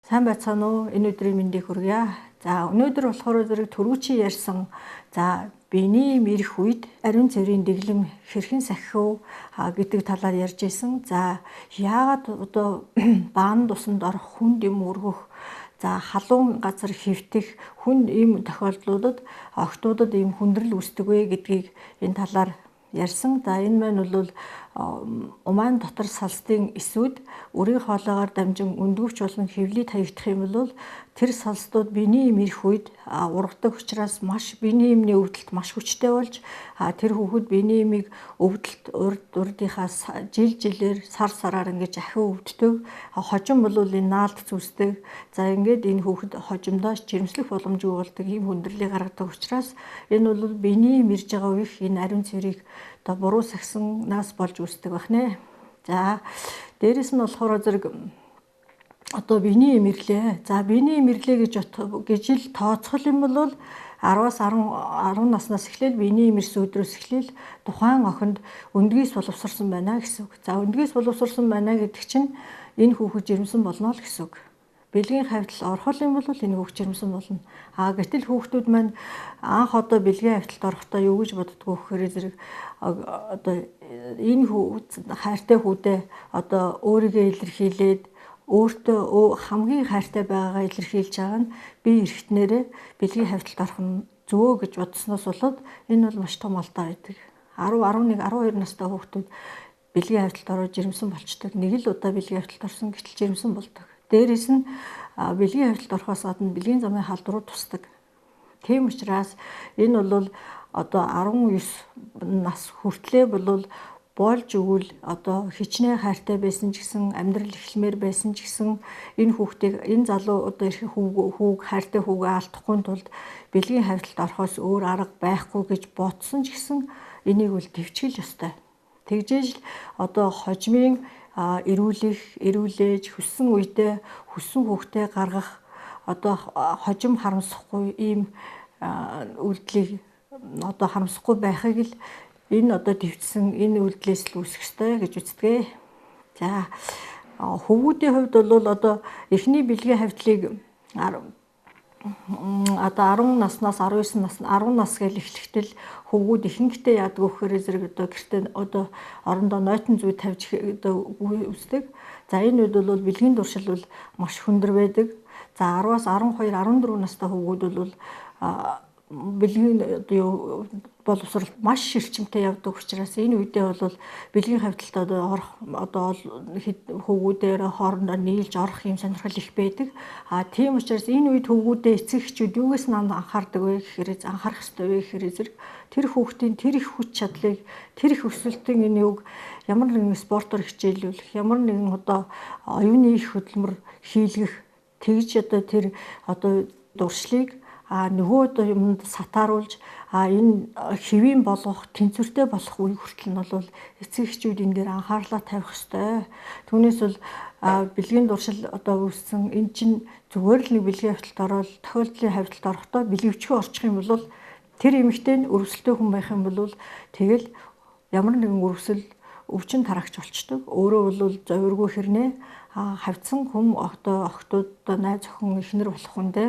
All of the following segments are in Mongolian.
Сайн байцгаана уу? Энэ өдрийн мэндийг хүргье. За өнөөдөр болохоор зэрэг түрүүчийн ярьсан биений мэрх үед ариун цэврийн дэглэм хэрхэн сахих вэ гэдэг талаар ярьж исэн. За яагаад одоо баан тусанд орох, хүнд юм өргөх, халуун газар хөвтөх, хүн ийм тохиолдлуудад охтуудад ийм хүндрэл үүсдэг вэ гэдгийг энэ талаар ярьсан. За энэ маань бол умаан дотор салстын эсүүд өрийн хоолойгоор дамжин өндгөвч болон хөвлөд хаягдах юм бол тэр салстууд биений мэрх үед ургадаг учраас маш биений эмний өвдөлт маш хүчтэй болж тэр хүүхэд биений эмийг өвдөлт урдынхаа жилээр сар сараар ингэж ахин өвддөг. Хожим бол энэ наалт зүсдэг. За ингээд энэ хүүхэд хожимдоо жирэмслэх боломжгүй болдог ийм хүндрэлийг гаргадаг учраас энэ бол биений эм ирж байгаа үеих энэ ариун цэврийг буруу сагсанаас болж үүсдэг байна. За дээрэс нь болохоор зэрэг одоо биений эмэрлээ. За биений эмэрлээ гэж ил тооцох юм бол 10-аас 10 наснаас эхлээл биений эмэрс өдрөөс эхлээл тухайн охинд өндгийс боловсрсон байна гэсэн үг. За өндгийс боловсрсон байна гэдэг чинь энэ хүүхэд жирэмсэн болно л гэсэн үг. Бэлгийн хавьтал орхол юм бол энэ хүүхэд жирэмсэн болно. Гэтэл хүүхдүүд маань анх одоо бэлгийн хавьталд орохдоо юу гэж боддгоо гэхээр зэрэг одоо энэ хайртай хүүдээ одоо өөрийгөө илэрхийлээд өөртөө хамгийн хайртай байгаагаа илэрхийлж байгаа нь би эргэтнээрээ бэлгийн хавьталд орох нь зөө гэж бодсноос болоод энэ бол маш том алдаа байдаг. 10, 11, 12 настай хүүхдүүд бэлгийн хавьталд ороод жирэмсэн болчдөг. Нэг л удаа бэлгийн хавьталд орсон гэтэл жирэмсэн болдог. Дээрээс нь бэлгийн хавьталд орохоос гадна бэлгийн замын халдварууд тусдаг. Тийм учраас энэ бол одоо 19 нас хүртлээ бол болж өгвөл одоо хичнээн хайртай байсан ч гэсэн амьдрал эхлэмээр байсан ч гэсэн энэ хүүхдийг энэ залуу одоо ирэх хүүг хайртай хүүгээ алдахгүй тулд бэлгийн хавьталд орохоос өөр арга байхгүй гэж бодсон ч гэсэн энийг үл дэвчгэл ёстой. Тэгжээж л одоо хожмын эрүүлээж хүссэн үедээ хүссэн хүүхдээ гаргах одоо хожим харамсахгүй ийм үйлдэлийг одоо харамсахгүй байхыг л энэ одоо дэвтсэн энэ үйлдэлээс л үүсэх ёстой гэж үздэг. За хөвгүүдийн хувьд бол одоо эхний бэлгийн хавьтлыг одоо 10 наснаас 19 нас 10 нас гэж эхлэхдээ хөвгүүд ихэнхдээ яадаг вөхөр зэрэг одоо гэртээ одоо орондоо нойтон зүй тавьж одоо үүсдэг. За энэ үед бол бэлгийн дуршил бол маш хүндэр байдаг. За 10-аас 12, 14 настай хөвгүүд бол бэлгийн боловсрол маш эрчимтэй явдаг учраас энэ үедээ бол бэлгийн хавьталд орох одоо хөвгүүдээр хоорондоо нийлж орох юм сонирхол их байдаг. Тийм учраас энэ үед хөвгүүдээ эцэг эхчүүд юугаас нь анхаардаг вэ гэхээр анхаарах ёстой вэ гэхээр зэрэг тэр хүүхдийн тэр их хүч чадлыг тэр их өсвөлтийн энэ үг ямар нэгэн спортоор хичээлүүлэх, ямар нэгэн одоо оюуны их хөдөлмөр хийлгэх тэгж одоо тэр одоо дуршлыг нөгөө одоо юмд сатааруулж энэ хэвийн болгох, тэнцвэртэй болох үе хүртэл нь бол эцэг эхчүүд энэ дээр анхаарлаа тавих ёстой. Түүнээс бол бэлгийн дуршил одоо үүссэн энэ чинь зүгээр л нэг бэлгийн хавьталд ороод тохиолдлын хавьталд орохдоо бэлгэвчгүй орчих юм бол тэр эмэгтэй нь өрөвсөлтэй хүн байх юм бол тэгэл ямар нэгэн өрөвсөл өвчин тарагч болчдөг. Өөрөө бол зовиргүй хэрнээ хавьцсан хүм охтууд найз охин эхнэр болох хүндээ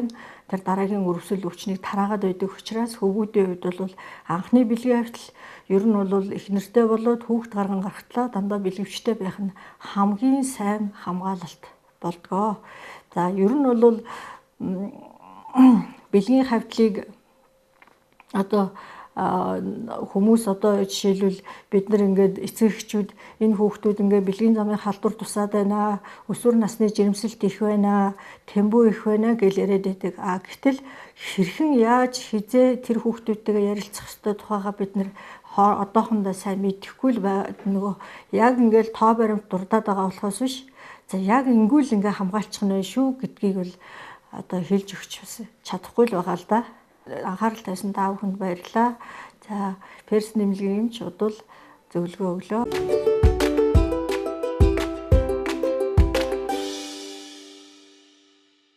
тэр дараагийн өрөвсөл өвчнийг тараагаад байдаг учраас хөвгүүдийн үед бол анхны бэлгийн хавьтал ер нь бол эхнэртэй болоод хүүхд гарган гарахтлаа дандаа бэлгэвчтэй байх нь хамгийн сайн хамгаалалт болдгоо. За ер нь бол бэлгийн хавьтлыг одоо хүмүүс одоо жишээлбэл бид нар ингээд эцэг эхчүүд энэ хүүхдүүд ингээд бэлгийн замын халдвар тусаад байна, өсвөр насны жирэмсэлт их байна, тэмбүү их байна гэж яриад байдаг. Гэтэл хэрхэн яаж хизээ тэр хүүхдүүдтэйгээ ярилцах ёстой тухайга бид нар одоохондоо сайн мэдэхгүй л нөгөө яг ингээд тоо баримт дурдаад байгаа болохоос биш. За яг ингүүл ингээ хамгаалчих нь шүү гэдгийг бол одоо хэлж өгч чадахгүй л байгаа л да. Анхаарал тавьсан та бүхэнд баярлалаа. За, перс нэмлэгийн юмч удал зөвлөгөө өглөө.